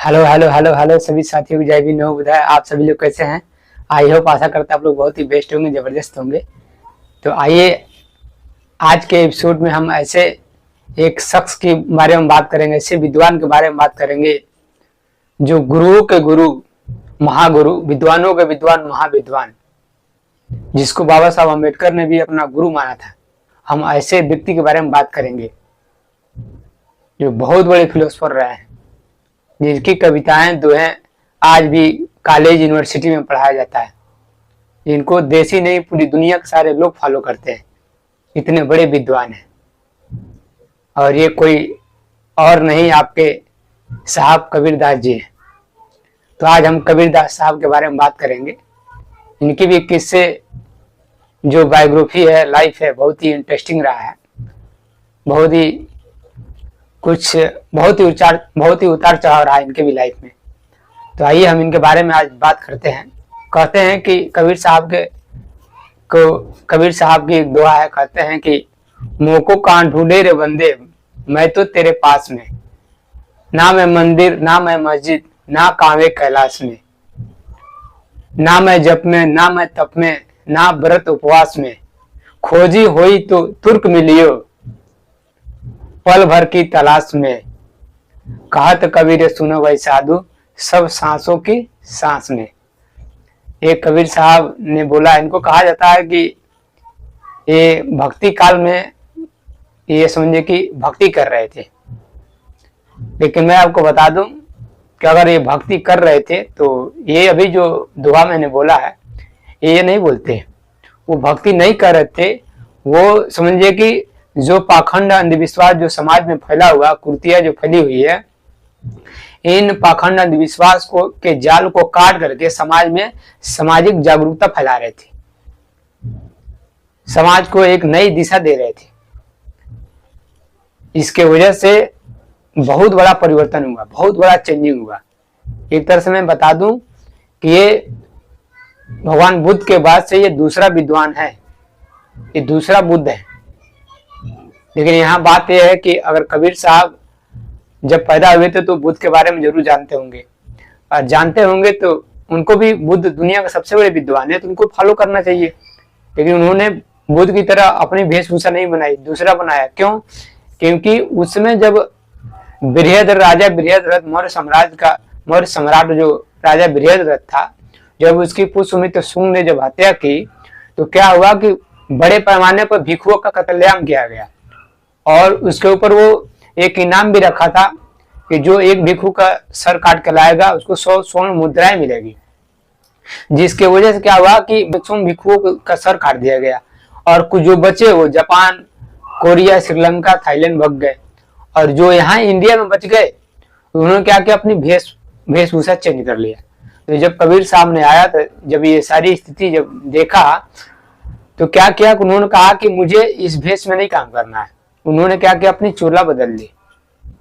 Hello hello hello hello सभी साथियों को जय भी नो बुधाय। आप सभी लोग कैसे हैं? आई होप आशा करता आप लोग बहुत ही बेस्ट होंगे, जबरदस्त होंगे। तो आइए आज के एपिसोड में हम ऐसे एक शख्स के बारे में बात करेंगे, ऐसे विद्वान के बारे में बात करेंगे जो गुरुओं के गुरु, महागुरु, विद्वानों के विद्वान, महाविद्वान, जिसको बाबा साहब अम्बेडकर ने भी अपना गुरु माना था। हम ऐसे व्यक्ति के बारे में बात करेंगे जो बहुत बड़े फिलोसफर रहे हैं, जिनकी कविताएं दोहें आज भी कॉलेज यूनिवर्सिटी में पढ़ाया जाता है, जिनको देश ही नहीं पूरी दुनिया के सारे लोग फॉलो करते हैं। इतने बड़े विद्वान हैं और ये कोई और नहीं, आपके साहब कबीरदास जी हैं। तो आज हम कबीरदास साहब के बारे में बात करेंगे। इनकी भी किस्से, जो बायोग्राफी है, लाइफ है, बहुत ही इंटरेस्टिंग रहा है। बहुत ही उतार चढ़ाव रहा है इनके भी लाइफ में। तो आइए हम इनके बारे में आज बात करते हैं। कहते हैं कि कबीर साहब की एक दुआ है, कहते हैं कि मोको कान ढूंढे रे बंदे, मैं तो तेरे पास में, ना मैं मंदिर ना मैं मस्जिद ना कांवे कैलाश में, ना मैं जप में ना मैं तप में ना व्रत उपवास में, खोजी होई तो तुर्क मिलियो पल भर की तलाश में, कहत कबीर सुनो भाई साधु सब सांसों की सांस में। एक कबीर साहब ने बोला, इनको कहा जाता है कि ये भक्ति काल में, ये समझे कि भक्ति कर रहे थे। लेकिन मैं आपको बता दूं कि अगर ये भक्ति कर रहे थे तो ये अभी जो दुआ मैंने बोला है ये नहीं बोलते। वो भक्ति नहीं कर रहे थे, वो समझिए कि जो पाखंड अंधविश्वास जो समाज में फैला हुआ, कुर्तियां जो फैली हुई है, इन पाखंड अंधविश्वास को के जाल को काट करके समाज में सामाजिक जागरूकता फैला रहे थे, समाज को एक नई दिशा दे रहे थे। इसके वजह से बहुत बड़ा परिवर्तन हुआ, बहुत बड़ा चेंजिंग हुआ। एक तरह से मैं बता दूं कि ये भगवान बुद्ध के बाद से ये दूसरा विद्वान है, ये दूसरा बुद्ध है। लेकिन यहाँ बात यह है कि अगर कबीर साहब जब पैदा हुए थे तो बुद्ध के बारे में जरूर जानते होंगे, और जानते होंगे तो उनको भी बुद्ध दुनिया का सबसे बड़े विद्वान है तो उनको फॉलो करना चाहिए। लेकिन उन्होंने बुद्ध की तरह अपनी वेशभूषा नहीं बनाई, दूसरा बनाया। क्यों? क्योंकि उस समय जब बृहद्रथ मौर्य सम्राट जो राजा बृहद्रथ था, जब उसकी पुष्यमित्र शुंग ने जब हत्या की तो क्या हुआ कि बड़े पैमाने पर भिक्षुओं का कत्लेआम किया गया, और उसके ऊपर वो एक इनाम भी रखा था कि जो एक भिक्षु का सर काट के लाएगा उसको 100 स्वर्ण मुद्राएं मिलेगी। जिसके वजह से क्या हुआ कि भिक्षुओं का सर काट दिया गया, और कुछ जो बचे वो जापान, कोरिया, श्रीलंका, थाईलैंड भग गए, और जो यहाँ इंडिया में बच गए उन्होंने क्या किया, अपनी वेशभूषा चेंज कर लिया। तो जब कबीर साहब ने आया तो जब ये सारी स्थिति जब देखा तो क्या किया, उन्होंने कहा कि मुझे इस भेष में नहीं काम करना है। उन्होंने क्या किया, अपनी चोला बदल ली,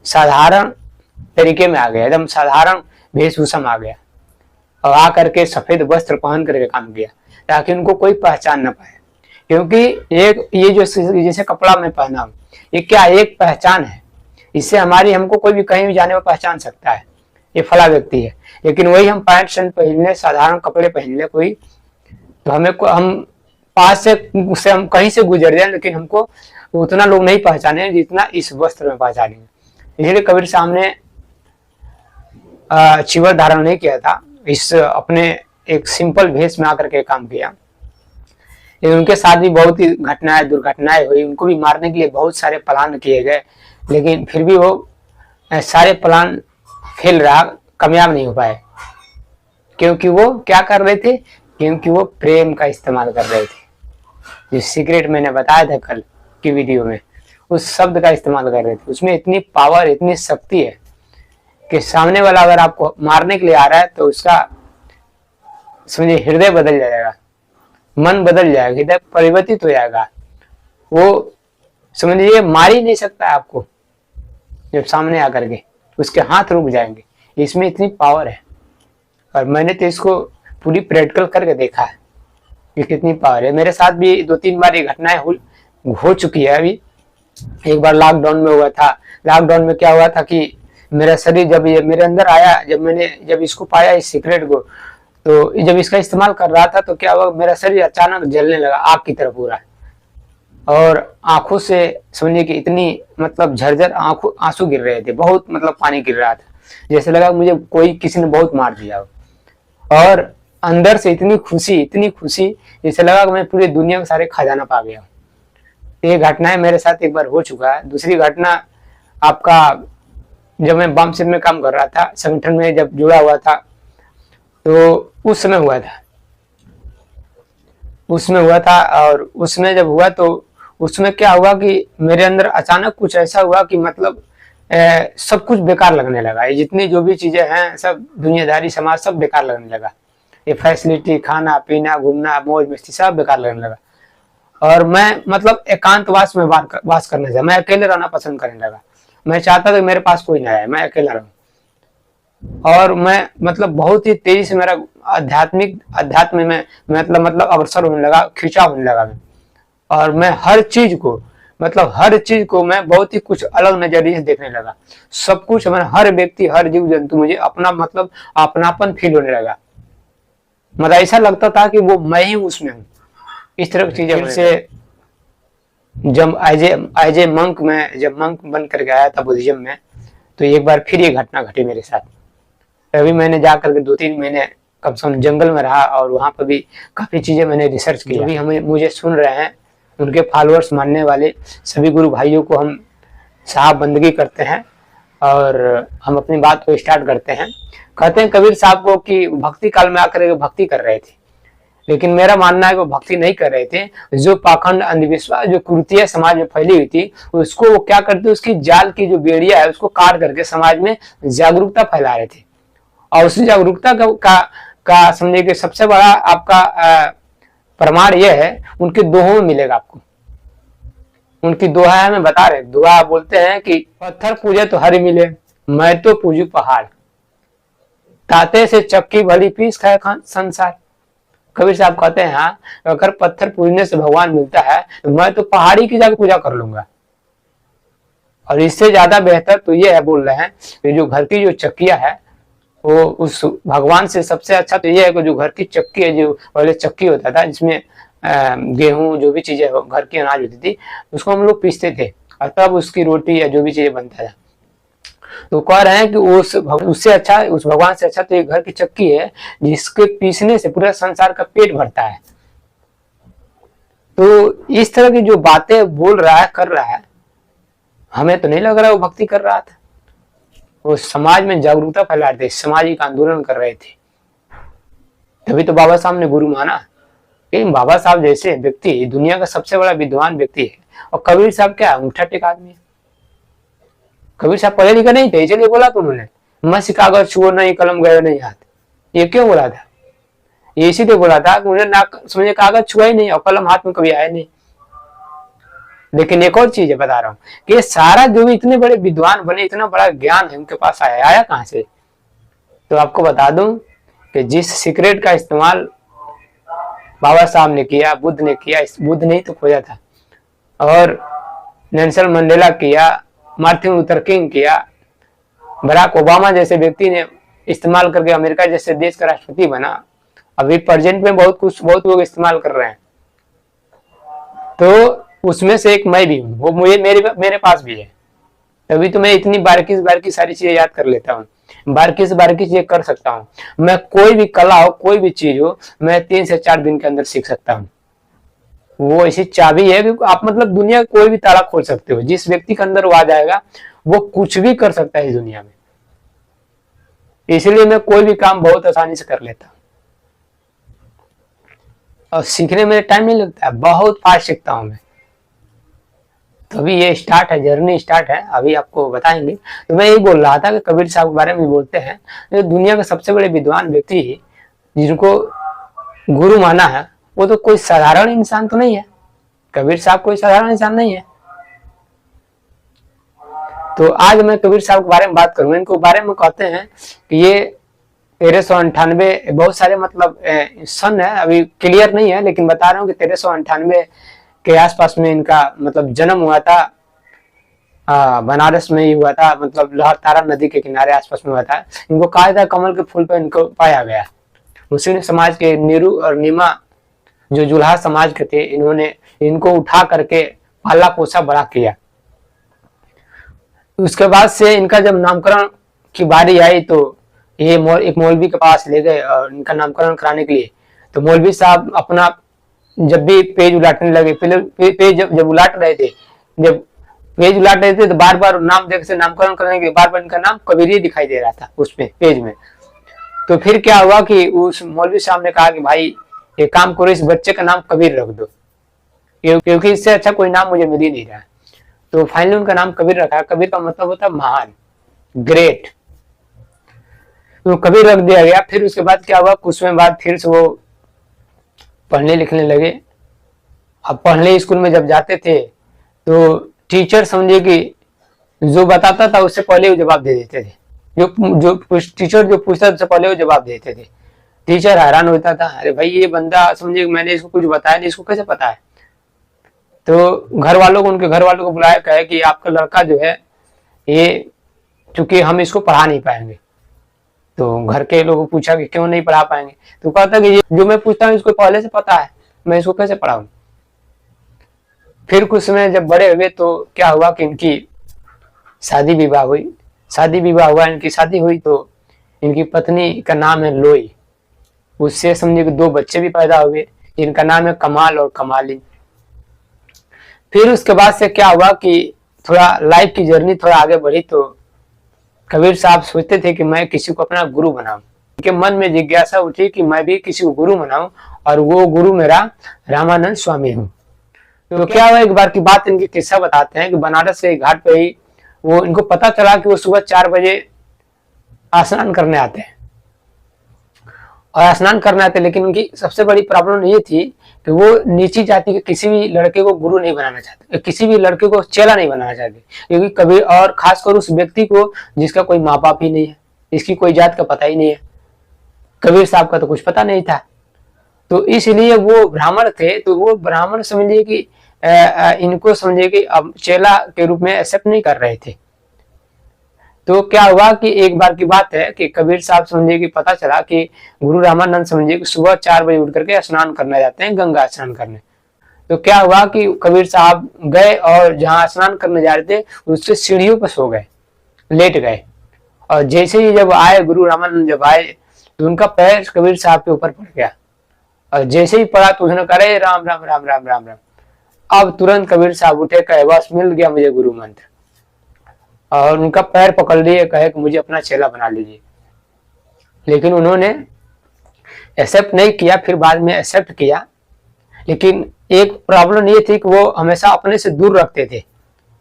साधारण तरीके में आ गया, एकदम साधारण वेशभूषा में आ गया, और आ करके सफेद वस्त्र पहन करके काम किया ताकि उनको कोई पहचान न पाए। क्योंकि एक ये जो जैसे कपड़ा मैं पहना हूं, ये क्या एक पहचान है, इससे हमको कोई भी कहीं भी जाने में पहचान सकता है, ये फला व्यक्ति है। लेकिन वही हम पैंट शर्ट पहन ले, साधारण कपड़े पहन ले कोई, तो हम पास से हम कहीं से गुजर जाए लेकिन हमको उतना लोग नहीं पहचाने जितना इस वस्त्र में पहचानेंगे। इसलिए कबीर साहब ने चिवर धारण नहीं किया था, इस अपने एक सिंपल भेष में आकर के काम किया। लेकिन उनके साथ भी बहुत ही दुर्घटनाएं हुई, उनको भी मारने के लिए बहुत सारे प्लान किए गए, लेकिन फिर भी वो सारे प्लान फेल रहा, कामयाब नहीं हो पाए। क्योंकि वो क्या कर रहे थे, क्योंकि वो प्रेम का इस्तेमाल कर रहे थे। जो सीक्रेट मैंने बताया था कल की वीडियो में, उस शब्द का इस्तेमाल कर रहे थे। उसमें इतनी पावर, इतनी शक्ति है कि सामने वाला अगर आपको मारने के लिए आ रहा है तो उसका समझिए हृदय बदल जाएगा, मन बदल जाएगा, हृदय परिवर्तित हो जाएगा। वो समझिए मार ही नहीं सकता है आपको, जब सामने आकर के उसके हाथ रुक जाएंगे। इसमें इतनी पावर है, और मैंने तो इसको पूरी प्रैक्टिकल करके देखा है कि कितनी पावर है। मेरे साथ भी 2-3 बार ये घटनाएं हो चुकी है। अभी एक बार लॉकडाउन में हुआ था। लॉकडाउन में क्या हुआ था कि मेरा शरीर जब ये मेरे अंदर आया, जब इसको पाया इस सीक्रेट को, तो जब इसका इस्तेमाल कर रहा था तो क्या हुआ, मेरा शरीर अचानक जलने लगा आग की तरह पूरा, और आंखों से समझिए कि इतनी मतलब झरझर आंसू गिर रहे थे, बहुत मतलब पानी गिर रहा था, जैसे लगा मुझे कोई किसी ने बहुत मार दिया हो। और अंदर से इतनी खुशी जैसे लगा कि मैं पूरी दुनिया में सारे खजाना पा गया हूँ। ये घटनाएं मेरे साथ एक बार हो चुका है। दूसरी घटना आपका, जब मैं बम में काम कर रहा था, संगठन में जब जुड़ा हुआ था, तो उस समय हुआ था। और उसमें जब हुआ तो उसमें क्या हुआ कि मेरे अंदर अचानक कुछ ऐसा हुआ कि मतलब सब कुछ बेकार लगने लगा। ये जितनी जो भी चीजें हैं सब दुनियादारी समाज सब बेकार लगने लगा। ये फैसिलिटी, खाना पीना, घूमना, मौज मस्ती सब बेकार लगने लगा। और मैं मतलब एकांतवास में वास करने लगा। मैं अकेले रहना पसंद करने लगा। मैं चाहता था कि मेरे पास कोई ना आए, मैं अकेला रहूं। और मैं मतलब बहुत ही तेजी से मेरा अध्यात्म में मतलब अग्रसर होने लगा, खिंचाव होने लगा मैं। और मैं हर चीज को मैं बहुत ही कुछ अलग नजरिए से देखने लगा। सब कुछ, मैं हर व्यक्ति, हर जीव जंतु मुझे अपना मतलब अपनापन फील होने लगा। मतलब ऐसा लगता था कि वो मैं ही उसमें हूँ। इस तरह की चीजें से जब एज ए मंक में जब मंक बन करके आया था बुद्धिज्म में, तो एक बार फिर ये घटना घटी मेरे साथ। तभी मैंने जाकर के 2-3 महीने कम से कम जंगल में रहा, और वहां पर भी काफी चीजें मैंने रिसर्च की। जो भी मुझे सुन रहे हैं, उनके फॉलोअर्स मानने वाले सभी गुरु भाइयों को हम साहब बंदगी करते हैं, और हम अपनी बात को स्टार्ट करते हैं। कहते हैं कबीर साहब को कि भक्ति काल में आकर भक्ति कर रहे थे, लेकिन मेरा मानना है कि वो भक्ति नहीं कर रहे थे। जो पाखंड, अंधविश्वास, जो कुरीतियां समाज में फैली हुई थी, उसको वो क्या करते, उसकी जाल की जो बेड़िया है उसको काट करके समाज में जागरूकता फैला रहे थे। और उसी जागरूकता का समझिए कि सबसे बड़ा आपका प्रमाण यह है, उनके दोहों में मिलेगा आपको। उनकी दोहा है, हमें बता रहे, दोहा बोलते हैं कि पत्थर पूजे तो हरि मिले, मैं तो पूजू पहाड़, ताते से चक्की भली पीस खाए संसार। कबीर साहब कहते हैं, हाँ, अगर पत्थर पूजने से भगवान मिलता है तो मैं तो पहाड़ी की जाकर पूजा कर लूंगा। और इससे ज्यादा बेहतर तो ये है, बोल रहे हैं कि जो घर की जो चक्किया है वो उस भगवान से सबसे अच्छा तो ये है कि जो घर की चक्की है, जो पहले चक्की होता था जिसमें गेहूं जो भी चीजें घर की अनाज होती थी, उसको हम लोग पीसते थे और तब उसकी रोटी या जो भी चीजें बनता था। तो कह रहे हैं कि उससे अच्छा, उस भगवान से अच्छा तो एक घर की चक्की है जिसके पीसने से पूरा संसार का पेट भरता है। तो इस तरह की जो बातें बोल रहा है, कर रहा है, हमें तो नहीं लग रहा वो भक्ति कर रहा था। वो समाज में जागरूकता फैला रहे थे, सामाजिक आंदोलन कर रहे थे। तभी तो बाबा साहब ने गुरु माना। लेकिन बाबा साहब जैसे व्यक्ति दुनिया का सबसे बड़ा विद्वान व्यक्ति है, और कबीर साहब क्या अंगूठा टेक आदमी है। कबीर साहब पढ़े लिखे नहीं थे, इसलिए बोला तो उन्होंने मस्त कागज छुओ नहीं, कलम गए नहीं हाथ। ये क्यों बोला था? ये इसीलिए बोला था कि उन्हें ना समझे कागज छुआ ही नहीं और कलम हाथ में कभी आया नहीं। लेकिन एक और चीज है, बता रहा हूँ कि सारा जो भी इतने बड़े विद्वान बने, इतना बड़ा ज्ञान है उनके पास आया कहां से? तो आपको बता दूं कि जिस सीक्रेट का इस्तेमाल बाबा साहब ने किया, बुद्ध ने किया, बुद्ध ने ही तो खोजा था, और नेल्सन मंडेला किया, मार्टिन लूथर किंग किया, बराक ओबामा जैसे व्यक्ति ने इस्तेमाल करके अमेरिका जैसे देश का राष्ट्रपति बना। अभी प्रेजेंट में बहुत लोग इस्तेमाल कर रहे हैं। तो उसमें से एक मैं भी हूँ, वो मेरे पास भी है। तभी तो मैं इतनी बारीकी से सारी चीजें याद कर लेता हूँ, बारीकी से बारीकी चीजें कर सकता हूँ। मैं कोई भी कला हो, कोई भी चीज हो, मैं 3 से 4 दिन के अंदर सीख सकता हूँ। वो ऐसी चाबी है कि आप मतलब दुनिया का कोई भी ताला खोल सकते हो। जिस व्यक्ति के अंदर वो आ जाएगा, वो कुछ भी कर सकता है इस दुनिया में। इसलिए मैं कोई भी काम बहुत आसानी से कर लेता हूँ, और सीखने में टाइम नहीं लगता है, बहुत फास्ट सीखता हूँ मैं। तो अभी ये स्टार्ट है, जर्नी स्टार्ट है, अभी आपको बताएंगे। तो मैं यही बोल रहा था कि कबीर साहब के बारे में बोलते हैं, जो दुनिया के सबसे बड़े विद्वान व्यक्ति जिनको गुरु माना है, वो तो कोई साधारण इंसान तो नहीं है। कबीर साहब कोई साधारण इंसान नहीं है। तो आज मैं कबीर साहब के बारे में बात करूंगा। इनको बारे में कहते हैं कि ये 1398, बहुत सारे मतलब सन है, अभी क्लियर नहीं है, लेकिन बता रहा हूँ कि 1398 के आसपास में इनका मतलब जन्म हुआ था। बनारस में ही हुआ था, मतलब लहरतारा नदी के किनारे आसपास में हुआ था। इनको कहा था कमल के फूल पर इनको पाया गया। मुस्लिम समाज के नीरू और नीमा जो जुल्हा समाज के थे, इन्होंने इनको उठा करके पाला पोसा बड़ा किया। उसके बाद से इनका जब नामकरण की बारी आई तो ये एक मौलवी के पास ले गए और इनका नामकरण कराने के लिए। तो मौलवी साहब अपना जब भी पेज उलाटने लगे, पहले पेज जब उलाट रहे थे, जब पेज उलाट रहे थे तो बार बार नाम देख से नामकरण करने के बार बार इनका नाम कबीर ही दिखाई दे रहा था उसमें पेज में। तो फिर क्या हुआ कि उस मौलवी साहब ने कहा कि भाई एक काम करो, इस बच्चे का नाम कबीर रख दो, क्योंकि इससे अच्छा कोई नाम मुझे मिल ही नहीं रहा। तो फाइनली उनका नाम कबीर रखा। कबीर का मतलब होता है महान, ग्रेट। तो कबीर रख दिया गया। फिर उसके बाद क्या हुआ, कुछ समय बाद फिर से वो पढ़ने लिखने लगे। अब पढ़ने स्कूल में जब जाते थे तो टीचर समझे कि जो बताता था उससे पहले वो जवाब दे देते थे। जो टीचर जो पूछता था उससे पहले वो जवाब देते थे। टीचर हैरान होता था, अरे भाई ये बंदा समझे मैंने इसको कुछ बताया नहीं, इसको कैसे पता है। तो घर वालों को, उनके घर वालों को बुलाया, कहे कि आपका लड़का जो है ये, चूंकि हम इसको पढ़ा नहीं पाएंगे। तो घर के लोगों को पूछा कि क्यों नहीं पढ़ा पाएंगे। तो कहता कि ये जो मैं पूछता हूँ इसको पहले से पता है, मैं इसको कैसे पढ़ाऊं। फिर कुछ समय जब बड़े हुए तो क्या हुआ कि इनकी शादी विवाह हुई। शादी विवाह हुआ, इनकी शादी हुई तो इनकी पत्नी का नाम है लोई। उससे समझे कि 2 बच्चे भी पैदा हुए, जिनका नाम है कमाल और कमाली। फिर उसके बाद से क्या हुआ कि थोड़ा लाइफ की जर्नी थोड़ा आगे बढ़ी तो कबीर साहब सोचते थे कि मैं किसी को अपना गुरु बनाऊं। उनके मन में जिज्ञासा उठी कि मैं भी किसी को गुरु बनाऊं, और वो गुरु मेरा रामानंद स्वामी हूँ। तो क्या हुआ, एक बार की बात इनकी किस्सा बताते हैं कि बनारस के घाट पे ही वो, इनको पता चला कि वो सुबह 4 बजे स्नान करने आते हैं और स्नान करने आते, लेकिन उनकी सबसे बड़ी प्रॉब्लम ये थी कि वो नीची जाति के किसी भी लड़के को गुरु नहीं बनाना चाहते, किसी भी लड़के को चेला नहीं बनाना चाहते, क्योंकि कभी, और खासकर उस व्यक्ति को जिसका कोई माँ बाप ही नहीं है, इसकी कोई जात का पता ही नहीं है। कबीर साहब का तो कुछ पता नहीं था। तो इसलिए वो ब्राह्मण थे, तो वो ब्राह्मण समझिए कि इनको समझिए कि अब चेला के रूप में एक्सेप्ट नहीं कर रहे थे। तो क्या हुआ कि एक बार की बात है कि कबीर साहब समझिए कि पता चला कि गुरु रामानंद समझिए कि सुबह 4 बजे उठ करके स्नान करने जाते हैं, गंगा स्नान करने। तो क्या हुआ कि कबीर साहब गए और जहां स्नान करने जा रहे थे उससे सीढ़ियों पर सो गए, लेट गए। और जैसे ही जब आए, गुरु रामानंद जब आए तो उनका पैर कबीर साहब के ऊपर पड़ गया, और जैसे ही पड़ा तो उसने कहा राम राम राम राम राम राम। अब तुरंत कबीर साहब उठे, कहे बस मिल गया मुझे गुरु मंत्र, और उनका पैर पकड़ लिए, कहे कि मुझे अपना चेला बना लीजिए। लेकिन उन्होंने एक्सेप्ट नहीं किया, फिर बाद में एक्सेप्ट किया। लेकिन एक प्रॉब्लम ये थी कि वो हमेशा अपने से दूर रखते थे,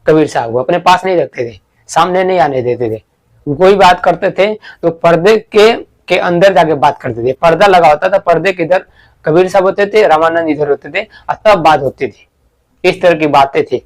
कबीर साहब को अपने पास नहीं रखते थे, सामने नहीं आने देते थे। कोई बात करते थे तो पर्दे के अंदर जाके बात करते थे। पर्दा लगा होता था, पर्दे के इधर कबीर साहब होते थे, रामानंद इधर होते थे, और तब बात होती थी। इस तरह की बातें थी।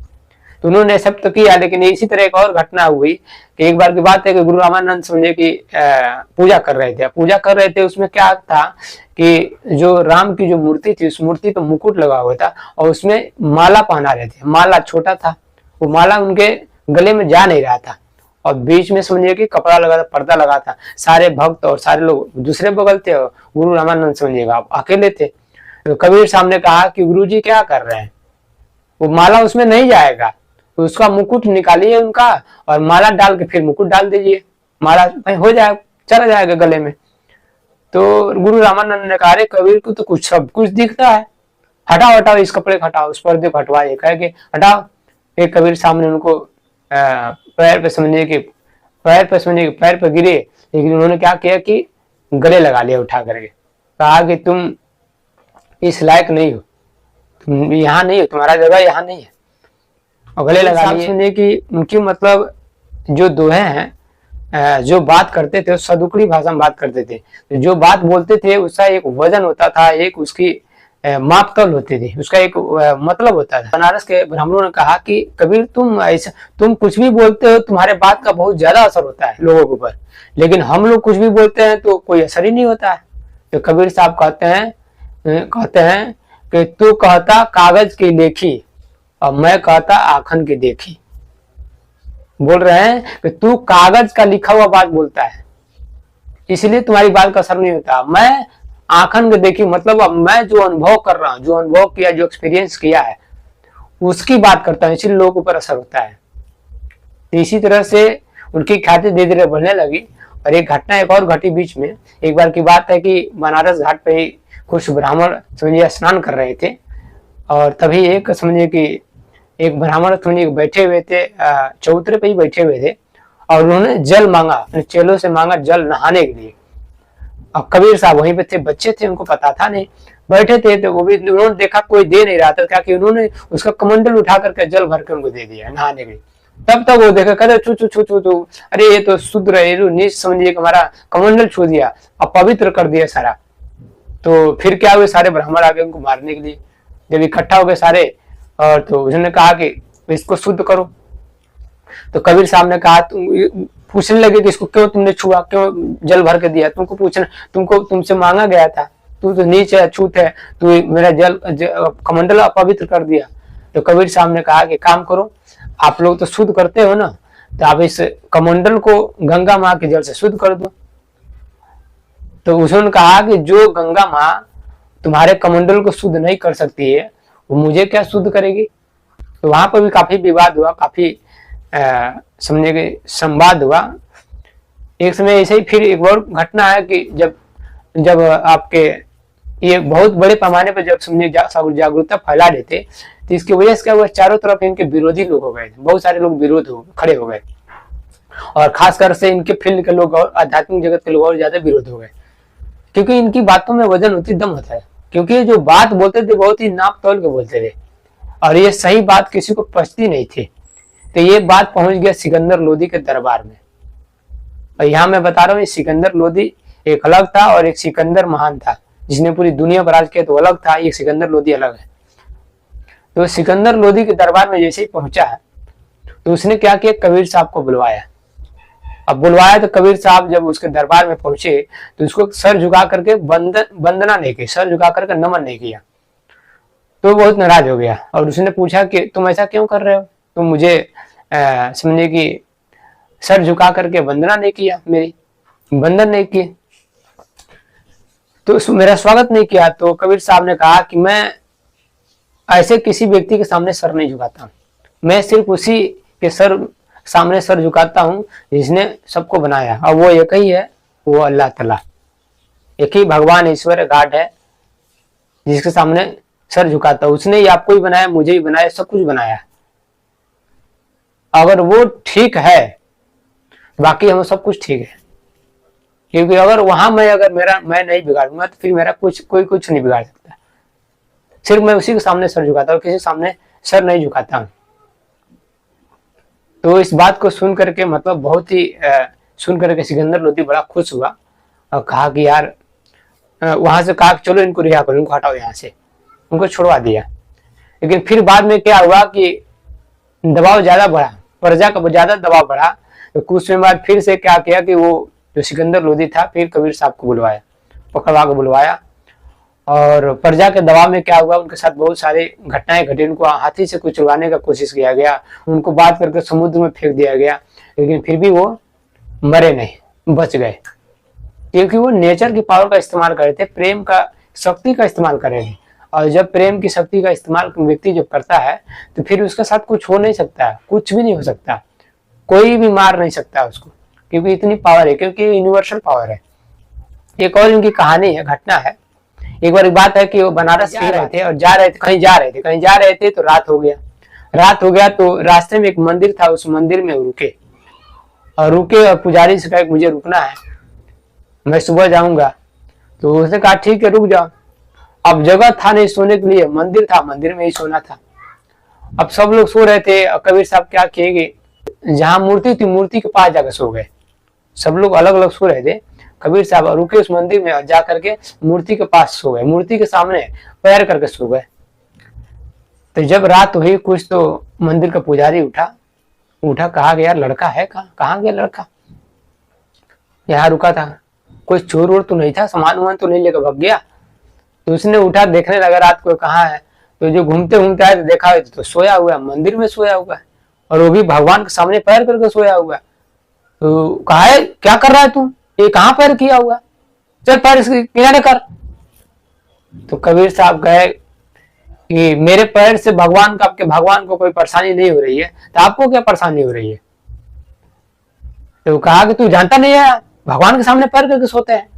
तो उन्होंने एक्सेप्ट तो किया, लेकिन इसी तरह एक और घटना हुई कि एक बार की बात है कि गुरु रामानंद समझे कि पूजा कर रहे थे। उसमें क्या था कि जो राम की जो मूर्ति थी, उस मूर्ति पे मुकुट लगा हुआ था और उसमें माला पहना रहे थे। माला छोटा था, वो माला उनके गले में जा नहीं रहा था, और बीच में समझिए कि कपड़ा लगा था, पर्दा लगा था। सारे भक्त और सारे लोग दूसरे बगल थे, और गुरु रामानंद समझिएगा आप अकेले थे। तो कबीर साहब ने कहा कि गुरु जी क्या कर रहे हैं, वो माला उसमें नहीं जाएगा, तो उसका मुकुट निकालिए उनका, और माला डाल के फिर मुकुट डाल दीजिए, माला हो जाएगा, चला जाएगा गले में। तो गुरु रामानंद ने कहा, अरे कबीर को तो कुछ सब कुछ दिखता है, हटाओ हटाओ इस कपड़े को हटाओ, उस पर्दे को हटवाइए, कहे कि हटाओ। एक कबीर सामने उनको पैर पे समझिए कि पैर पे गिरे, लेकिन उन्होंने क्या किया कि गले लगा लिया उठा करके, कहा कि तुम इस लायक नहीं हो, तुम यहाँ नहीं हो, तुम्हारा जगह यहाँ नहीं है, और गले लगा लिए। सुनिए कि उनकी मतलब जो दोहे हैं, जो बात करते थे सदुकड़ी भाषा में बात करते थे, जो बात बोलते थे उसका एक वजन होता था, एक उसकी मापतौल होती थी, उसका एक मतलब होता था। बनारस के ब्राह्मणों ने कहा कि कबीर तुम कुछ भी बोलते हो, तुम्हारे बात का बहुत ज्यादा असर होता है लोगों के ऊपर, लेकिन हम लोग कुछ भी बोलते हैं तो कोई असर ही नहीं होता है। तो कबीर साहब कहते हैं कि तू कहता कागज की लेखी और मैं कहता आखन की देखी। बोल रहे हैं कि तू कागज का लिखा हुआ बात बोलता है, इसलिए तुम्हारी बात का असर नहीं होता। मैं आंखन के देखी, मतलब अब मैं जो अनुभव कर रहा हूं, जो अनुभव किया, जो एक्सपीरियंस किया है, उसकी बात करता हूं, इसलिए लोगों पर असर होता है। तो इसी तरह से उनकी ख्याति धीरे धीरे बढ़ने लगी। और एक घटना एक और घटी बीच में। एक बार की बात है कि बनारस घाट पे ही कुछ ब्राह्मण समझिए स्नान कर रहे थे, और तभी एक समझिए कि एक ब्राह्मण समझिए बैठे हुए थे, चौतरे पे ही बैठे हुए थे, और उन्होंने जल मांगा, अपने चेलों से मांगा जल नहाने के लिए। अब कबीर साहब वहीं पे थे, बच्चे थे, उनको पता था नहीं, बैठे थे, तो वो भी उन्होंने देखा कोई दे नहीं रहा था, क्या कि उन्होंने उसका कमंडल उठा करके जल भर के उनको दे दिया नहाने के लिए। तब तक वो देखा, कहते छू छू छू छू छू, अरे ये तो शुद्र है, ये तो नीच समझिए हमारा कमंडल छू दिया, अपवित्र कर दिया सारा। तो फिर क्या हुए, सारे ब्राह्मण आ गए उनको मारने के लिए। जब इकट्ठा हो गए सारे, और तो उन्होंने कहा कि इसको शुद्ध करो। तो कबीर साहब ने कहा, तुम पूछने लगे कि इसको क्यों तुमने छुआ, क्यों जल भर के दिया, तुमको पूछना, तुमसे मांगा गया था, तू तो नीच है, छूत है, तू मेरा कमंडल अपवित्र कर दिया। तो कबीर साहब ने कहा कि काम करो, आप लोग तो शुद्ध करते हो ना, तो आप इस कमंडल को गंगा माँ के जल से शुद्ध कर दो। तो उसने कहा कि जो गंगा माँ तुम्हारे कमंडल को शुद्ध नहीं कर सकती है, वो मुझे क्या शुद्ध करेगी। तो वहां पर भी काफी विवाद हुआ, काफी समझे कि संवाद हुआ। एक समय ऐसे ही फिर एक और घटना है कि जब आपके ये बहुत बड़े पैमाने पर जब समझे जागरूकता फैला देते, तो इसकी वजह से क्या हुआ, चारों तरफ इनके विरोधी लोग हो गए, बहुत सारे लोग विरोध हो खड़े हो गए, और खासकर से इनके फील्ड के लोग और आध्यात्मिक जगत के लोग और ज्यादा विरोध हो गए, क्योंकि इनकी बातों में वजन होती, दम होता है। क्योंकि जो बात बोलते थे बहुत ही नाप तोल के बोलते थे, और ये सही बात किसी को पचती नहीं थी। तो ये बात पहुंच गया सिकंदर लोदी के दरबार में। और यहाँ मैं बता रहा हूँ, सिकंदर लोदी एक अलग था और एक सिकंदर महान था, जिसने पूरी दुनिया पर राज किया, तो अलग था, ये सिकंदर लोदी अलग है। तो सिकंदर लोदी के दरबार में जैसे ही पहुंचा है, तो उसने क्या किया, कबीर साहब को बुलवाया। अब बुलवाया तो कबीर साहब जब उसके दरबार में पहुंचे, तो उसको सर झुका करके वंदना नहीं की, सर झुका करके नमन नहीं किया। तो बहुत नाराज हो गया, और उसने पूछा कि तुम ऐसा क्यों कर रहे हो, तुम मुझे समझे कि सर झुका करके वंदना नहीं किया, मेरी वंदन नहीं की, तो मेरा स्वागत नहीं किया। तो कबीर साहब ने कहा कि मैं ऐसे किसी व्यक्ति के सामने सर नहीं झुकाता, मैं सिर्फ उसी के सामने सर झुकाता हूँ जिसने सबको बनाया, और वो एक ही है, वो अल्लाह ताला, एक ही भगवान ईश्वर गॉड है जिसके सामने सर झुकाता हूँ। उसने ही आपको ही बनाया, मुझे ही बनाया, सब कुछ बनाया। अगर वो ठीक है, बाकी हम सब कुछ ठीक है, क्योंकि अगर वहां मैं नहीं बिगाड़ूंगा, तो फिर मेरा कोई कुछ नहीं बिगाड़ सकता। सिर्फ मैं उसी के सामने सर झुकाता हूँ, किसी सामने सर नहीं झुकाता हूँ। तो इस बात को सुन करके, मतलब बहुत ही सुन करके सिकंदर लोदी बड़ा खुश हुआ, और कहा कि यार, वहां से कहा चलो इनको रिहा करो, इनको हटाओ यहाँ से, उनको छुड़वा दिया। लेकिन फिर बाद में क्या हुआ कि दबाव ज्यादा बढ़ा, प्रजा का ज्यादा दबाव बढ़ा। तो कुछ समय बाद फिर से क्या किया कि वो जो सिकंदर लोदी था, फिर कबीर साहब को बुलवाया, पकड़वा के बुलवाया, और प्रजा के दबाव में क्या हुआ, उनके साथ बहुत सारी घटनाएं घटी। उनको हाथी से कुचलवाने का कोशिश किया गया, उनको बात करके समुद्र में फेंक दिया गया, लेकिन फिर भी वो मरे नहीं, बच गए, क्योंकि वो नेचर की पावर का इस्तेमाल कर रहे थे, प्रेम का शक्ति का इस्तेमाल कर रहे थे। और जब प्रेम की शक्ति का इस्तेमाल व्यक्ति जब करता है, तो फिर उसके साथ कुछ हो नहीं सकता, कुछ भी नहीं हो सकता, कोई भी मार नहीं सकता उसको, क्योंकि इतनी पावर है, क्योंकि यूनिवर्सल पावर है। एक और इनकी कहानी है, घटना है। एक बार बात है कि वो बनारस जा रहे थे, और कहीं जा रहे थे, तो रात हो गया। तो रास्ते में एक मंदिर था, उस मंदिर में रुके, और पुजारी से कहा मुझे रुकना है, मैं सुबह जाऊंगा। तो उसने कहा ठीक है, रुक जाओ। अब जगह था नहीं सोने के लिए, मंदिर था, मंदिर में ही सोना था। अब सब लोग सो रहे थे, और कबीर साहब क्या किए, जहां मूर्ति थी, मूर्ति के पास जाकर सो गए। सब लोग अलग अलग सो रहे थे, कबीर साहब रुके उस मंदिर में, जा करके मूर्ति के पास सो गए, मूर्ति के सामने पैर करके सो गए। तो जब रात हुई कुछ, तो मंदिर का पुजारी उठा, कहा गया लड़का है कहाँ गया लड़का, यहाँ रुका था, कोई चोर वोर तो नहीं था, सामान वामान तो नहीं लेकर भाग गया। तो उसने उठा, देखने लगा रात को कहाँ है, तो जो घूमते घूमते आए तो देखा तो सोया हुआ, मंदिर में सोया हुआ है, और वो भी भगवान के सामने पैर करके सोया हुआ। तो कहा है क्या कर रहा है तू, ये कहाँ पैर किया हुआ, चल पैर इसके किनारे कर। तो कबीर साहब कहे कि मेरे पैर से भगवान का, आपके भगवान को कोई परेशानी नहीं हो रही है, तो आपको क्या परेशानी हो रही है। तो कहा कि तू जानता नहीं है भगवान के सामने पैर करके सोते हैं।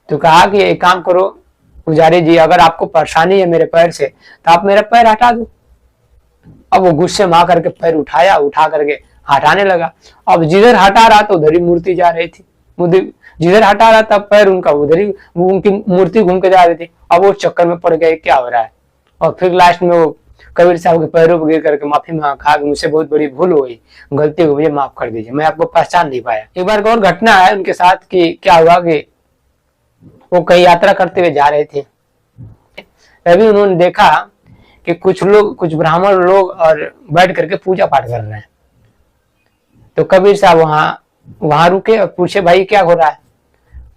तो कहा कि एक काम करो पुजारी जी, अगर आपको परेशानी है मेरे पैर से तो आप मेरा पैर हटा दो। अब वो गुस्से में आकर के पैर उठाया, उठा करके हटाने लगा। अब जिधर हटा रहा तो उधर ही मूर्ति जा रही थी, जिधर हटा रहा था पैर उनका उधर ही उनकी मूर्ति घूम के जा रही थी। अब वो चक्कर में पड़ गए क्या हो रहा है। और फिर लास्ट में वो कबीर साहब के पैरों पर गिर करके माफी मांगा, कहा कि मुझसे बहुत बड़ी भूल हो गई, गलती हो गई, माफ कर दीजिए, मैं आपको पहचान नहीं पाया। एक बार और घटना है उनके साथ कि क्या हुआ कि वो कहीं यात्रा करते हुए जा रहे थे, तभी उन्होंने देखा कि कुछ लोग, कुछ ब्राह्मण लोग और बैठ करके पूजा पाठ कर रहे हैं। तो कबीर साहब वहां रुके और पूछे भाई क्या हो रहा है।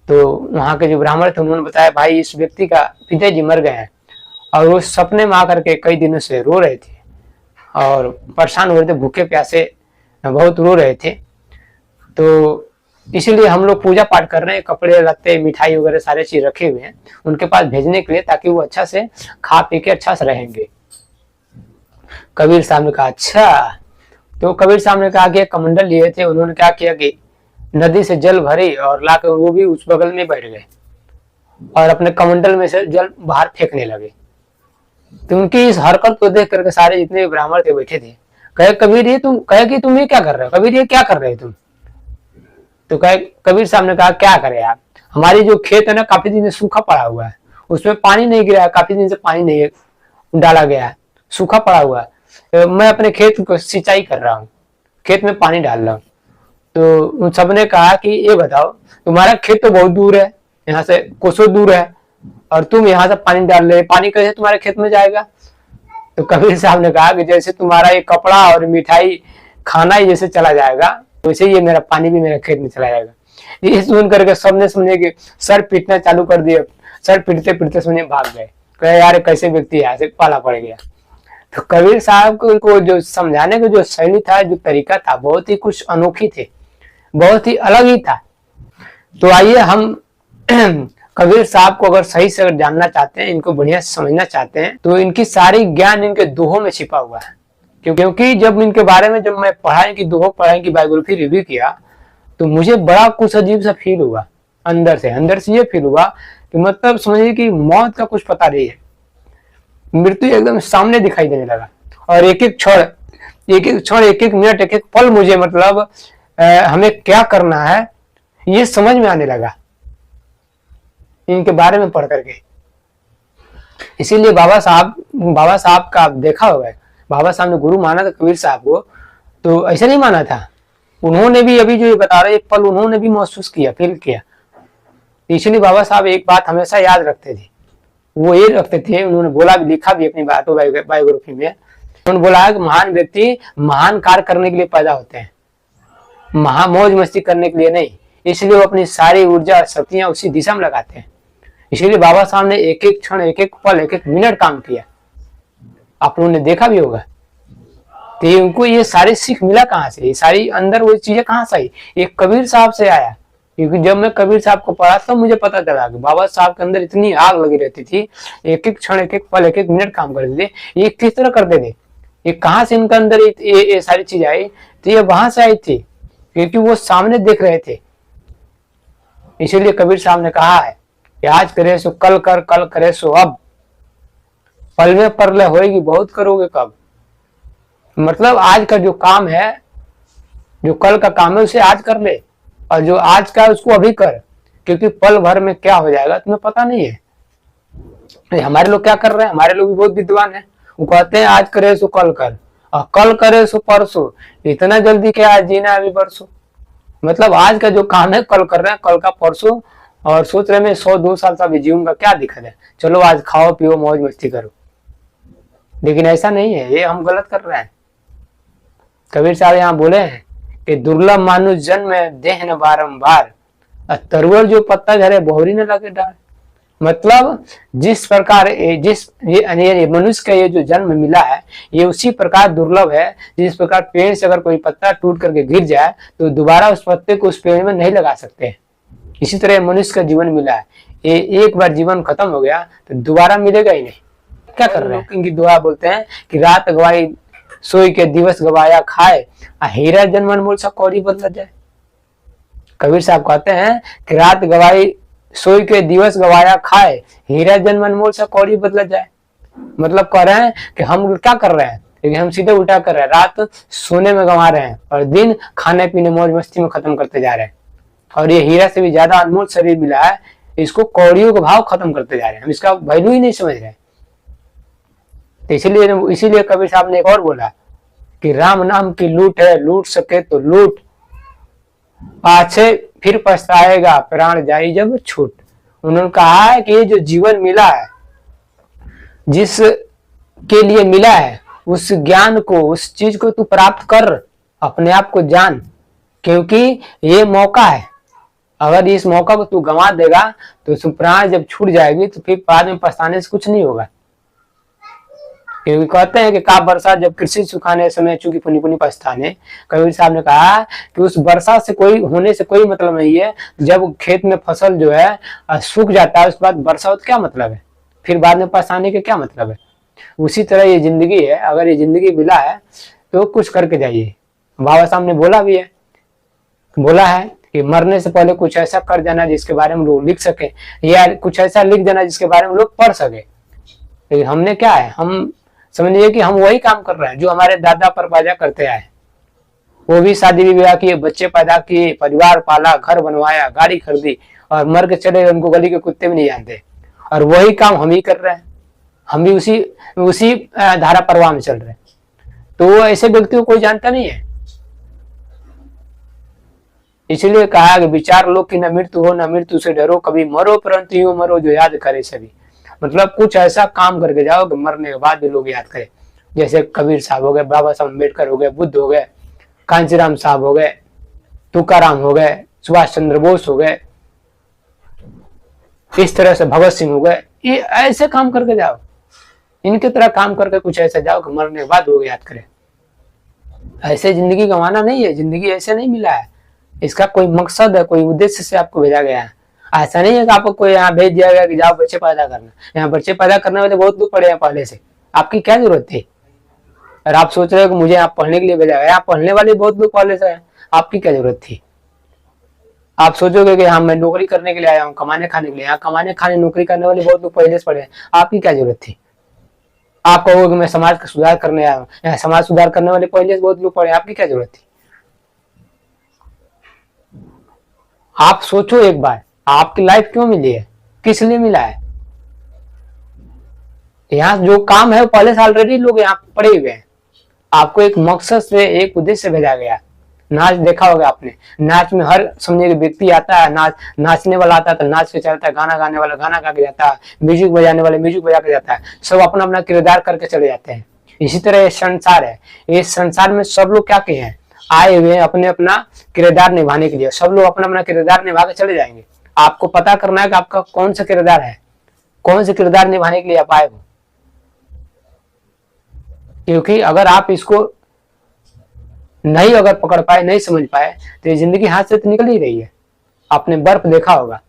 तो वहां के जो ब्राह्मण थे उन्होंने बताया भाई इस व्यक्ति का पिताजी मर गए हैं और वो सपने में आकर के कई दिनों से रो रहे थे और परेशान हो रहे थे, भूखे प्यासे बहुत रो रहे थे। तो इसीलिए हम लोग पूजा पाठ कर रहे हैं, कपड़े लत्ते मिठाई वगैरह सारे चीज रखे हुए हैं उनके पास भेजने के लिए, ताकि वो अच्छा से खा पी के अच्छा से रहेंगे। कबीर साहब ने कहा अच्छा। तो कबीर साहब ने कहा कि कमंडल लिए थे, उन्होंने क्या किया कि नदी से जल भरी और लाकर वो भी उस बगल में बैठ गए और अपने कमंडल में से जल बाहर फेंकने लगे। तो उनकी इस हरकत को देख करके सारे जितने ब्राह्मण थे बैठे थे, कहे कबीर ये तुम, कहे कि तुम ये क्या कर रहे हो, कबीर ये क्या कर रहे हो तुम। तो कहे कबीर साहब ने कहा क्या करें आप, हमारी जो खेत है ना काफी दिन से सूखा पड़ा हुआ है, उसमें पानी नहीं गिरा है, काफी दिन से पानी नहीं डाला गया है, सूखा पड़ा हुआ है, तो मैं अपने खेत को सिंचाई कर रहा हूँ, खेत में पानी डाल रहा हूँ। तो उन सबने कहा कि ये बताओ तुम्हारा खेत तो बहुत दूर है, यहाँ से कोसों दूर है और तुम यहाँ से पानी डाल रहे, पानी कैसे तुम्हारे खेत में जाएगा। तो कबीर साहब ने कहा कि जैसे तुम्हारा ये कपड़ा और मिठाई खाना ही जैसे चला जाएगा, वैसे ये मेरा पानी भी मेरे खेत में चला जाएगा। ये सुन करके सबने समझे कि सर पीटना चालू कर दिया, सर पीटते पीटते समझे भाग गए, कहे यार कैसे व्यक्ति है, ऐसे पाला पड़ गया। तो कबीर साहब को जो समझाने का जो शैली था, जो तरीका था, बहुत ही कुछ अनोखी थे, बहुत ही अलग ही था। तो आइए हम कबीर साहब को अगर सही से अगर जानना चाहते हैं, इनको बढ़िया से समझना चाहते हैं, तो इनकी सारी ज्ञान इनके दोहों में छिपा हुआ है। क्योंकि जब इनके बारे में जब मैं पढ़ा, इनकी दोहों पढ़ा, इनकी बायोग्राफी रिव्यू किया, तो मुझे बड़ा कुछ अजीब सा फील हुआ अंदर से ये फील हुआ कि मतलब समझिए कि मौत का कुछ पता नहीं है, मृत्यु एकदम सामने दिखाई देने लगा। और एक एक क्षण, एक एक मिनट, एक एक पल मुझे मतलब हमें क्या करना है ये समझ में आने लगा इनके बारे में पढ़ करके। इसीलिए बाबा साहब का आप देखा होगा, बाबा साहब ने गुरु माना था कबीर साहब को, तो ऐसा नहीं माना था, उन्होंने भी अभी जो ये बता रहे पल उन्होंने भी महसूस किया, फील किया। इसलिए बाबा साहब एक बात हमेशा याद रखते थे, वो ये रखते थे, उन्होंने बोला भी, लिखा भी अपनी बातों बायोग्राफी में, उन्होंने बोला है कि महान व्यक्ति महान कार्य करने के लिए पैदा होते हैं, मौज मस्ती करने के लिए नहीं। इसलिए वो अपनी सारी ऊर्जा शक्तियां उसी दिशा में लगाते हैं। इसलिए बाबा साहब ने एक एक क्षण, एक एक पल, एक एक मिनट काम किया, आप लोगों ने देखा भी होगा। तो उनको ये सारी सीख मिला कहाँ से, ये सारी अंदर वो चीजें कहाँ से आई, ये कबीर साहब से आया। क्योंकि जब मैं कबीर साहब को पढ़ा तो मुझे पता चला कि बाबा साहब के अंदर इतनी आग लगी रहती थी, एक एक क्षण, एक एक पल, एक एक मिनट काम करते थे। ये किस तरह करते थे, ये कहाँ से इनके अंदर ये सारी चीज आई, तो ये वहां से आई थी, क्योंकि वो सामने देख रहे थे। इसीलिए कबीर साहब ने कहा है कि आज करे सो कल कर, कल करे सो अब, पल में परलय होएगी बहुत करोगे कब। मतलब आज का जो काम है, जो कल का काम है उसे आज कर ले, और जो आज का है उसको अभी कर, क्योंकि पल भर में क्या हो जाएगा तुम्हें पता नहीं है। हमारे लोग क्या कर रहे हैं, हमारे लोग भी बहुत विद्वान हैं, वो कहते हैं आज करे सो कल कर और कल करे सो परसों, इतना जल्दी क्या आज जीना है अभी परसों। मतलब आज का जो काम है कल कर रहे हैं, कल का परसों, और सोच रहे मैं 100-2 साल से अभी जीऊंगा, क्या दिक्कत है, चलो आज खाओ पियो मौज मस्ती करो। लेकिन ऐसा नहीं है, ये हम गलत कर रहे हैं। कबीर साहब यहाँ बोले हैं कि दुर्लभ मानुष जन्म देह न बारंबार, तरुअर जो पत्ता झरे बहुरी न लगे डाल। मतलब जिस प्रकार ये मनुष्य का ये जो जन्म मिला है ये उसी प्रकार दुर्लभ है जिस प्रकार पेड़ से अगर कोई पत्ता टूट करके गिर जाए तो दोबारा उस पत्ते को उस पेड़ में नहीं लगा सकते। इसी तरह मनुष्य का जीवन मिला है, ये एक बार जीवन खत्म हो गया तो दोबारा मिलेगा ही नहीं। क्या कर रहे हैं? इनकी दुआ बोलते हैं कि रात गवाई सोई के दिवस गवाया खाए, हीरा जन्म अनमोल सा कौड़ी बदला जाए। कबीर साहब कहते हैं कि रात गवाई सोई के दिवस गवाया खाए, हीरा जन्म अनमोल सा कौड़ी बदला जाए। मतलब कह रहे हैं कि हम क्या कर रहे हैं, लेकिन हम सीधे उल्टा कर रहे हैं। रात सोने में गंवा रहे हैं और दिन खाने पीने मौज मस्ती में खत्म करते जा रहे हैं। और ये हीरा से भी ज्यादा अनमोल शरीर मिला है, इसको कौड़ियों का भाव खत्म करते जा रहे हैं। हम इसका वैल्यू ही नहीं समझ रहे। तो इसीलिए कबीर साहब ने एक और बोला कि राम नाम की लूट है, लूट सके तो लूट, पाछे फिर पछताएगा प्राण जाई जब छूट। उन्होंने कहा है कि ये जो जीवन मिला है, जिस के लिए मिला है, उस ज्ञान को, उस चीज को तू प्राप्त कर, अपने आप को जान, क्योंकि ये मौका है। अगर इस मौका को तू गंवा देगा तो प्राण जब छूट जाएगी तो फिर बाद में पछताने से कुछ नहीं होगा। क्योंकि कहते हैं कि का वर्षा जब कृषि सुखाने समय चूंकि पुनी पुनी पछताने। कबीर साहब ने कहा कि उस वर्षा से कोई होने से कोई मतलब नहीं है। जब खेत में फसल जो है सूख जाता है उसके बाद वर्षा हो तो क्या मतलब है, फिर बाद में पछताने के क्या मतलब है। उसी तरह ये जिंदगी है, अगर ये जिंदगी मिला है तो कुछ करके जाइए। बाबा साहब ने बोला है कि मरने से पहले कुछ ऐसा कर जाना जिसके बारे में लोग लिख सके, या कुछ ऐसा लिख देना जिसके बारे में लोग पढ़ सके। लेकिन हमने क्या है, हम समझिए कि हम वही काम कर रहे हैं जो हमारे दादा परदादा करते आए। वो भी शादी विवाह किए, बच्चे पैदा किए, परिवार पाला, घर बनवाया, गाड़ी खरीदी और मर के चले गए, उनको गली के कुत्ते भी नहीं जानते। और वही काम हम ही कर रहे हैं, हम भी उसी धारा प्रवाह में चल रहे हैं। तो ऐसे व्यक्ति को कोई जानता नहीं है। इसलिए कहा कि विचार लो कि न मृत्यु हो न मृत्यु से डरो, कभी मरो परंतु यूं मरो जो याद करे सभी। मतलब कुछ ऐसा काम करके जाओ कि मरने के बाद भी लोग याद करें। जैसे कबीर साहब हो गए, बाबा साहब अम्बेडकर हो गए, बुद्ध हो गए, कांचीराम साहब हो गए, तुकाराम हो गए, सुभाष चंद्र बोस हो गए, इस तरह से भगत सिंह हो गए। ये ऐसे काम करके जाओ, इनकी तरह काम करके कुछ ऐसा जाओ कि मरने के बाद लोग याद करें। ऐसे जिंदगी गंवाना नहीं है, जिंदगी ऐसे नहीं मिला है। इसका कोई मकसद है, कोई उद्देश्य से आपको भेजा गया है। ऐसा नहीं है कि आपको कोई यहाँ भेज दिया गया कि जाओ बच्चे पैदा करना। यहाँ बच्चे पैदा करने वाले बहुत लोग पढ़े हैं पहले से, आपकी क्या जरूरत थी। और आप सोच रहे हो कि मुझे यहाँ पढ़ने के लिए भेजा गया, यहाँ पढ़ने वाले बहुत लोग पहले से हैं, आपकी क्या जरूरत थी। आप सोचोगे कि हाँ मैं नौकरी करने के लिए आया हूँ, कमाने खाने के लिए। यहाँ कमाने खाने नौकरी करने वाले बहुत लोग पहले से पढ़े हैं, आपकी क्या जरूरत थी। आप कहोगे मैं समाज का सुधार करने आया हूँ, यहाँ समाज सुधार करने वाले पहले से बहुत लोग पढ़े, आपकी क्या जरूरत थी। आप सोचो एक बार, आपकी लाइफ क्यों मिली है, किस लिए मिला है। यहाँ जो काम है वो पहले से ऑलरेडी लोग यहाँ पड़े हुए हैं। आपको एक मकसद से, एक उद्देश्य से भेजा गया। नाच देखा होगा आपने, नाच में हर समझे व्यक्ति आता है, नाचने वाला आता है तो नाच के चलता है, गाना गाने वाला गाना गा के जाता है, म्यूजिक बजाने वाले म्यूजिक बजा के जाता है। सब अपना अपना किरदार करके चले जाते हैं। इसी तरह ये संसार है, इस संसार में सब लोग क्या किए हैं, आए हुए हैं अपने अपना किरदार निभाने के लिए। सब लोग अपना अपना किरदार निभा के चले जाएंगे। आपको पता करना है कि आपका कौन सा किरदार है, कौन से किरदार निभाने के लिए आप आए हो। क्योंकि अगर आप इसको नहीं अगर पकड़ पाए, नहीं समझ पाए तो ये जिंदगी हाथ से तो निकल ही रही है। आपने बर्फ देखा होगा,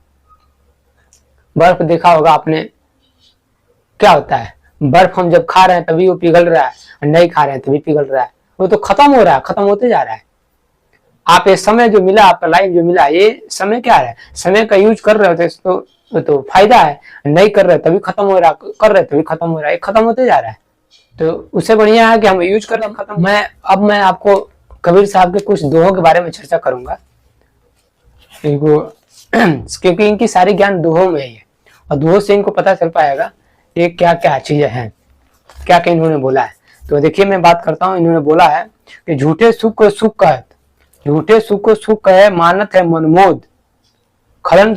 बर्फ देखा होगा आपने, क्या होता है, बर्फ हम जब खा रहे हैं तभी वो पिघल रहा है, और नहीं खा रहे हैं तभी पिघल रहा है। वो तो खत्म हो रहा है, खत्म होते जा रहा है। आप ये समय जो मिला, आपका लाइफ जो मिला, ये समय क्या है, समय का यूज कर रहे हो तो फायदा है, नहीं कर रहे तभी खत्म हो रहा, कर रहे तभी खत्म हो रहा है, खत्म होते जा रहा है। तो उससे बढ़िया है कि हम यूज कर रहे हैं, खत्म। मैं आपको कबीर साहब के कुछ दोहों के बारे में चर्चा करूंगा, क्योंकि इनकी सारी ज्ञान दोहों में ही है और दोहों से इनको पता चल पाएगा ये क्या क्या चीजें हैं, क्या क्या इन्होंने बोला है। तो देखिए मैं बात करता हूँ। इन्होंने बोला है कि झूठे सुख को सुख कहत, झूठे सुख को सुख कहे मानत है मनमोद, खलन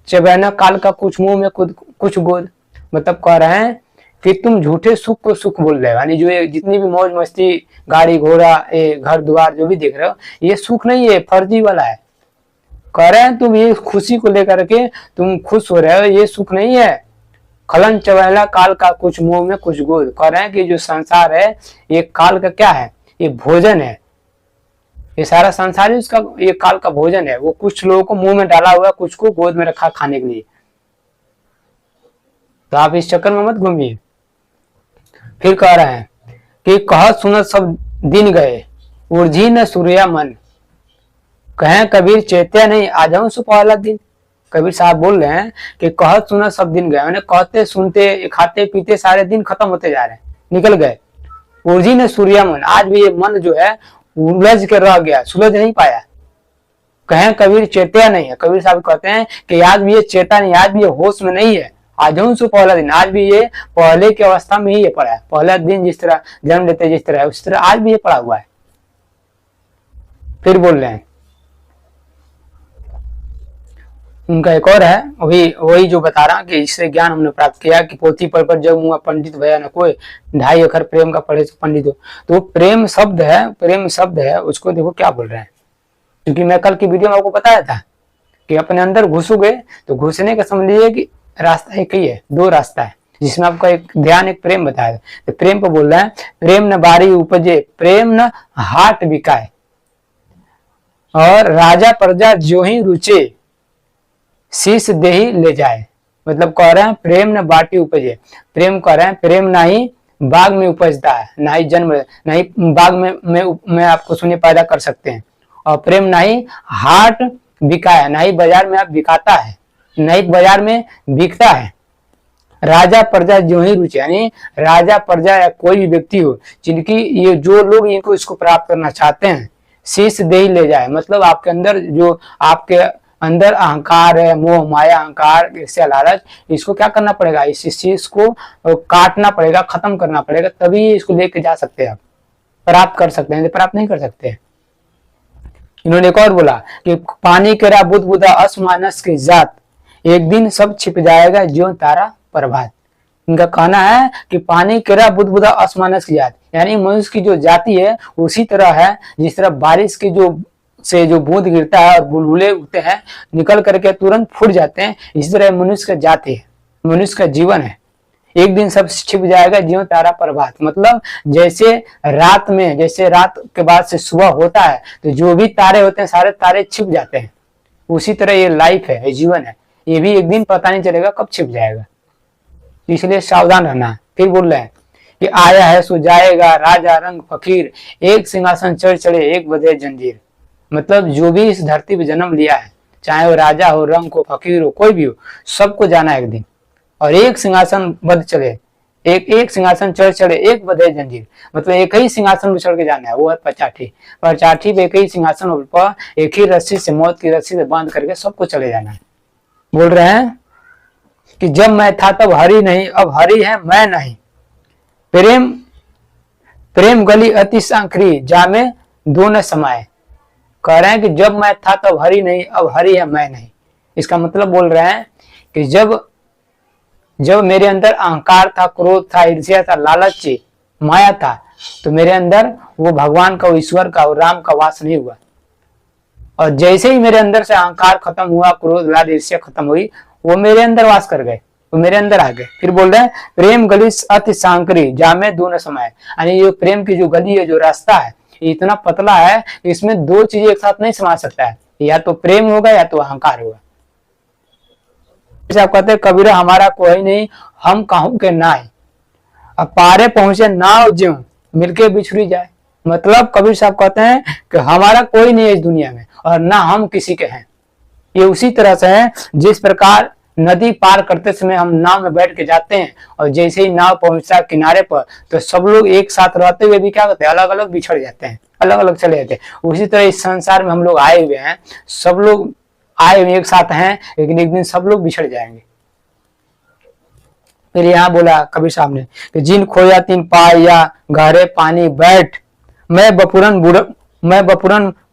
चबैना काल का कुछ मुंह में कुछ गोद। मतलब कह रहे हैं कि तुम झूठे सुख को सुख बोल रहे हो, यानी जो जितनी भी मौज मस्ती, गाड़ी घोड़ा, घर द्वार जो भी देख रहे हो, ये सुख नहीं है, फर्जी वाला है। कह रहे हैं तुम ये खुशी को लेकर के तुम खुश हो रहे हो, ये सुख नहीं है। खलन चवैला काल का कुछ मुंह में कुछ गोद। कह रहे हैं कि जो संसार है ये काल का क्या है, ये भोजन है। ये सारा संसार ही उसका ये काल का भोजन है। वो कुछ लोगों को मुंह में डाला हुआ, कुछ को गोद में रखा खाने के लिए। तो आप इस चक्कर में मत घूमिए। फिर कह रहे हैं कि कह सुनत सब दिन गए, उर्जी न सूर्या मन। कहें कबीर चेत्या नहीं, आ जाऊं सुपहला दिन। कबीर साहब बोल रहे हैं कि कहत सुनत सब दिन गए, मैंने कहते सुनते खाते पीते सारे दिन खत्म होते जा रहे हैं, निकल गए। उर्जी न सूर्या मन, आज भी ये मन जो है उलझ के रह गया, सुलझ नहीं पाया। कहें कबीर चेत्या नहीं है, कबीर साहब कहते हैं कि आज भी ये चेता नहीं, आज भी ये होश में नहीं है। आज सु पहला दिन, आज भी ये पहले की अवस्था में ही ये पड़ा है। पहला दिन जिस तरह जन्म लेते जिस तरह है उस तरह आज भी ये पड़ा हुआ है। फिर बोल रहे हैं उनका एक और है, वही जो बता रहा कि इससे ज्ञान हमने प्राप्त किया कि पोथी पर जब मुआ पंडित भया न कोई, 2.5 अक्षर प्रेम का पढ़े तो पंडित हो। तो प्रेम शब्द है, उसको देखो क्या बोल रहे हैं। क्योंकि मैं कल की वीडियो में आपको बताया था कि अपने अंदर घुसोगे तो घुसने का समझ लीजिए कि रास्ता एक ही है, 2 रास्ता है, जिसमें आपका एक ध्यान एक प्रेम बताया। तो प्रेम को बोल रहा है, प्रेम न बारी उपजे, प्रेम न हाट बिकाए, और राजा प्रजा जो ही रुचे, शीश देही ले जाए। मतलब कह रहे हैं प्रेम न बाटी उपजे। प्रेम कह रहे हैं प्रेम ना ही बाग में उपजता है, ना ही जन्म, ना ही बाग में आपको सुने पैदा कर सकते हैं। और प्रेम ना ही हाट बिका है, ना ही बाजार में आप बिकाता है, ना ही बाजार में बिकता है। राजा प्रजा जो ही रुचि, यानी राजा प्रजा या कोई भी व्यक्ति हो जिनकी ये जो लोग इनको इसको प्राप्त करना चाहते हैं, शीश दे ही ले जाए। मतलब आपके अंदर जो आपके अंदर अहंकार है, मोह माया अहंकार ईर्ष्या लालच, इसको क्या करना पड़ेगा, इस चीज को काटना पड़ेगा, खत्म करना पड़ेगा, तभी इसको लेके जा सकते हैं, आप प्राप्त कर सकते हैं, प्राप्त नहीं कर सकते। इन्होंने एक और बोला कि पानी केरा बुध बुधा असमानस की जात, एक दिन सब छिप जाएगा ज्यों तारा प्रभात। इनका कहना है कि पानी केरा बुध बुधा असमानस की जात, यानी मनुष्य की जो जाति है उसी तरह है जिस तरह बारिश की जो बूंद गिरता है और बुलबुले उठते हैं निकल करके तुरंत फूट जाते हैं, इसी तरह मनुष्य का जाति है, मनुष्य का जीवन है। एक दिन सब छिप जाएगा ज्यों तारा प्रभात। मतलब जैसे रात के बाद से सुबह होता है तो जो भी तारे होते हैं सारे तारे छिप जाते हैं, उसी तरह ये लाइफ है, ये जीवन है, ये भी एक दिन पता नहीं चलेगा कब छिप जाएगा, इसलिए सावधान रहना। फिर बोल रहे हैं कि आया है सो जाएगा राजा रंग फकीर, एक सिंहासन चढ़ चढ़े एक बधे जंजीर। मतलब जो भी इस धरती पे जन्म लिया है, चाहे वो राजा हो, रंग हो, फकीर हो, कोई भी हो, सबको जाना है एक दिन। और एक सिंहासन बध चले, एक सिंहासन चढ़ चढ़े एक बधे जंजीर। मतलब एक ही सिंहासन पे चढ़ के जाना है, वो है पचाठी पे एक ही सिंहासन पर एक ही रस्सी से, मौत की रस्सी से बांध करके सबको चले जाना है। बोल रहे हैं कि जब मैं था तब हरि नहीं, अब हरि है मैं नहीं। प्रेम गली अति सांकरी, जामे दो न समाये। कह रहे हैं कि जब मैं था तब हरि नहीं, अब हरि है मैं नहीं। इसका मतलब बोल रहे हैं कि जब मेरे अंदर अहंकार था, क्रोध था, ईर्ष्या था, लालच थी, माया था, तो मेरे अंदर वो भगवान का, वो ईश्वर का, वो राम का वास नहीं हुआ। और जैसे ही मेरे अंदर से अहंकार खत्म हुआ, क्रोध लाल ईर्ष्या खत्म हुई, वो मेरे अंदर वास कर गए, वो मेरे अंदर आ गए। फिर बोल रहे हैं प्रेम गली अति सांकरी, जामे दो न समाये। यानी ये प्रेम की जो गली है, जो रास्ता है, ये इतना पतला है, इसमें 2 चीजें एक साथ नहीं समा सकता है, या तो प्रेम होगा या तो अहंकार होगा। आप कहते हैं कबीरा हमारा कोई नहीं, हम कहूं के नाय, अब पारे पहुंचे नाव ज्यों मिलके बिछुड़ी जाए। मतलब कबीर साहब कहते हैं कि हमारा कोई नहीं है इस दुनिया में और ना हम किसी के हैं। ये उसी तरह से है जिस प्रकार नदी पार करते समय हम नाव में बैठ के जाते हैं और जैसे ही नाव पहुंचता है किनारे पर तो सब लोग एक साथ रहते हुए भी क्या करते हैं, अलग अलग बिछड़ जाते हैं, अलग अलग चले जाते हैं। उसी तरह इस संसार में हम लोग आए हुए हैं, सब लोग आए हुए एक साथ हैं, लेकिन एक दिन सब लोग बिछड़ जाएंगे। फिर यहाँ बोला कबीर साहब ने कि जिन खोया तीन पाए या गहरे पानी बैठ, मैं बपुरन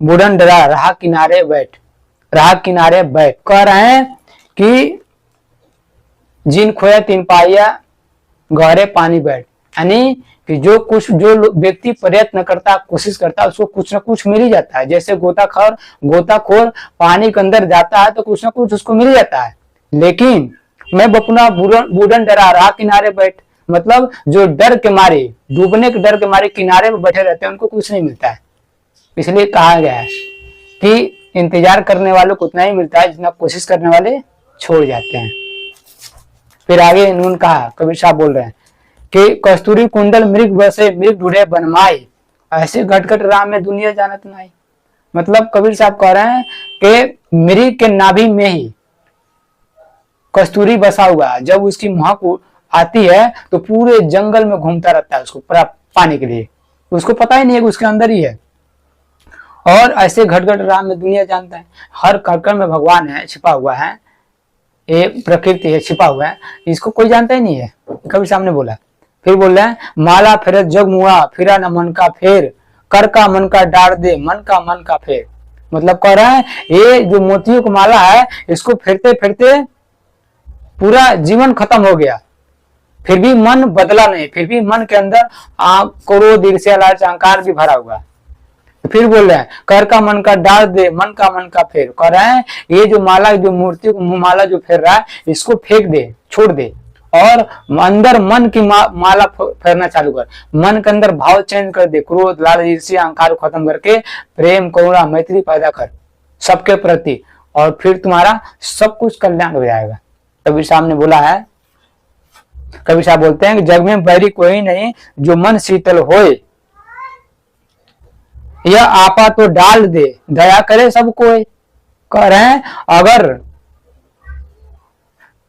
बुढ़न डरा राह किनारे बैठ। कह रहे हैं कि जिन खोया तीन पाया गहरे पानी बैठ, यानी कि जो व्यक्ति प्रयत्न करता, कोशिश करता, उसको कुछ ना कुछ मिल ही जाता है। जैसे गोताखोर पानी के अंदर जाता है तो कुछ ना कुछ उसको मिल जाता है। लेकिन मैं अपना बूढ़न डरा रहा किनारे बैठ, मतलब जो डर के मारे, डूबने के डर के मारे किनारे पे बैठे रहते हैं, उनको कुछ नहीं मिलता है। इसलिए कहा गया है कि इंतजार करने वालों को उतना ही मिलता है जितना कोशिश करने वाले छोड़ जाते हैं। फिर आगे इन्होंने कहा, कबीर साहब बोल रहे हैं कि कस्तूरी कुंडल मृग बसे मृग ढूंढे बनमाई, ऐसे घटघट राम में दुनिया जानत नहीं। मतलब कबीर साहब कह रहे हैं कि मृग के नाभि में ही कस्तूरी बसा हुआ है। जब उसकी महक आती है तो पूरे जंगल में घूमता रहता है उसको पाने के लिए, उसको पता ही नहीं है कि उसके अंदर ही है। और ऐसे घटघट राम में दुनिया जानता है। हर कण में भगवान है, छिपा हुआ है, ये प्रकृति है, छिपा हुआ है, इसको कोई जानता ही नहीं है। कबीर साहब ने बोला। फिर बोल रहे हैं, माला फेरत जग मुआ फिरा न मन का फेर, कर का मन का डार दे मन का फेर। मतलब कह रहा है ये जो मोतियों की माला है, इसको फेरते फेरते पूरा जीवन खत्म हो गया, फिर भी मन बदला नहीं, फिर भी मन के अंदर क्रोध, ईर्ष्या, लालच, अहंकार भी भरा हुआ। फिर बोल रहे हैं, कर का मन का डाल दे मन का फेर। कह रहे हैं ये जो माला, जो मूर्ति माला जो फेर रहा है, इसको फेंक दे, छोड़ दे, और अंदर मन की माला फेरना चालू कर। मन के अंदर भाव चेंज कर दे, क्रोध, लालच, ईर्ष्या, अहंकार को खत्म करके प्रेम, करुणा, मैत्री पैदा कर सबके प्रति, और फिर तुम्हारा सब कुछ कल्याण हो जाएगा। कबीर साहब ने बोला है, कबीर साहब बोलते हैं कि जग में बैरी कोई नहीं जो मन शीतल होए, यह आपा तो डाल दे दया करे सब कोई। कह रहे हैं अगर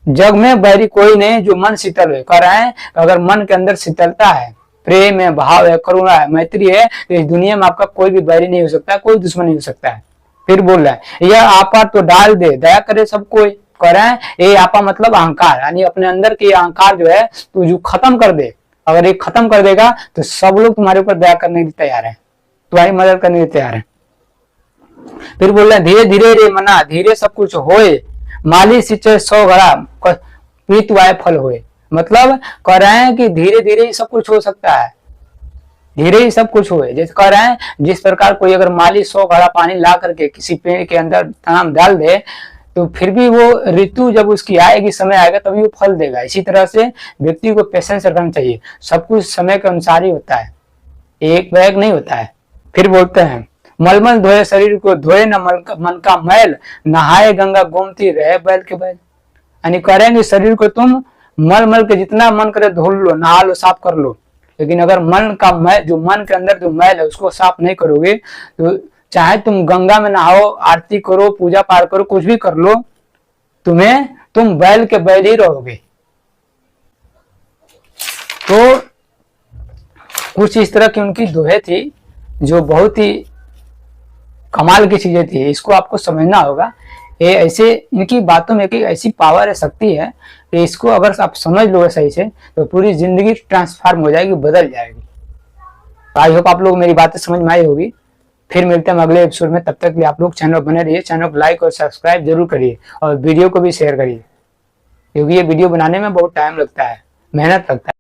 जग में बैरी कोई नहीं जो मन शीतल है, कह रहे हैं अगर मन के अंदर शीतलता है, प्रेम है, भाव है, करुणा है, मैत्री है, तो इस दुनिया में आपका कोई भी बैरी नहीं हो सकता, कोई दुश्मन नहीं हो सकता है। फिर बोल रहा है यह आपा तो डाल दे दया करे सब कोई। कह रहे हैं ये आपा मतलब अहंकार, यानी अपने अंदर के अहंकार जो है तो जो खत्म कर दे, अगर ये खत्म कर देगा तो सब लोग तुम्हारे ऊपर दया करने के लिए तैयार है, तुम्हारी मदद करने के लिए तैयार है। फिर बोल रहे हैं धीरे धीरे रे मना धीरे सब कुछ होए, माली सिंचे 100 घड़ा प्रीत वाय फल होए। मतलब कह रहे हैं कि धीरे धीरे ही सब कुछ हो सकता है, धीरे ही सब कुछ होए। जैसे कह रहे हैं जिस प्रकार कोई अगर माली 100 घड़ा पानी ला करके किसी पेड़ के अंदर तनाम डाल दे तो फिर भी वो ऋतु जब उसकी आएगी, समय आएगा तभी वो फल देगा। इसी तरह से व्यक्ति को पेशेंस रखना चाहिए, सब कुछ समय के अनुसार ही होता है, एक बैग नहीं होता है। फिर बोलते हैं मलमल धोए शरीर को धोए न मन का मैल, नहाए गंगा गोमती रहे बैल के बैल। यानी करेंगे शरीर को तुम मल के जितना मन करे धो लो, नहा लो, साफ कर लो, लेकिन अगर मन का मैल, जो मन के अंदर जो मैल है उसको साफ नहीं करोगे तो चाहे तुम गंगा में नहाओ, आरती करो, पूजा पाठ करो, कुछ भी कर लो, तुम बैल के बैल ही रहोगे। तो कुछ इस तरह की उनकी दोहे थी जो बहुत ही कमाल की चीजें थी, इसको आपको समझना होगा। ये ऐसे इनकी बातों में एक ऐसी पावर है, शक्ति है कि इसको अगर आप समझ लोगे सही से तो पूरी जिंदगी ट्रांसफॉर्म हो जाएगी, बदल जाएगी। तो आई होप आप लोग मेरी बातें समझ में आई होगी। फिर मिलते हैं अगले एपिसोड में, तब तक के लिए आप लोग चैनल बने रहिए, चैनल को लाइक और सब्सक्राइब जरूर करिए, और वीडियो को भी शेयर करिए, क्योंकि ये वीडियो बनाने में बहुत टाइम लगता है, मेहनत लगता है।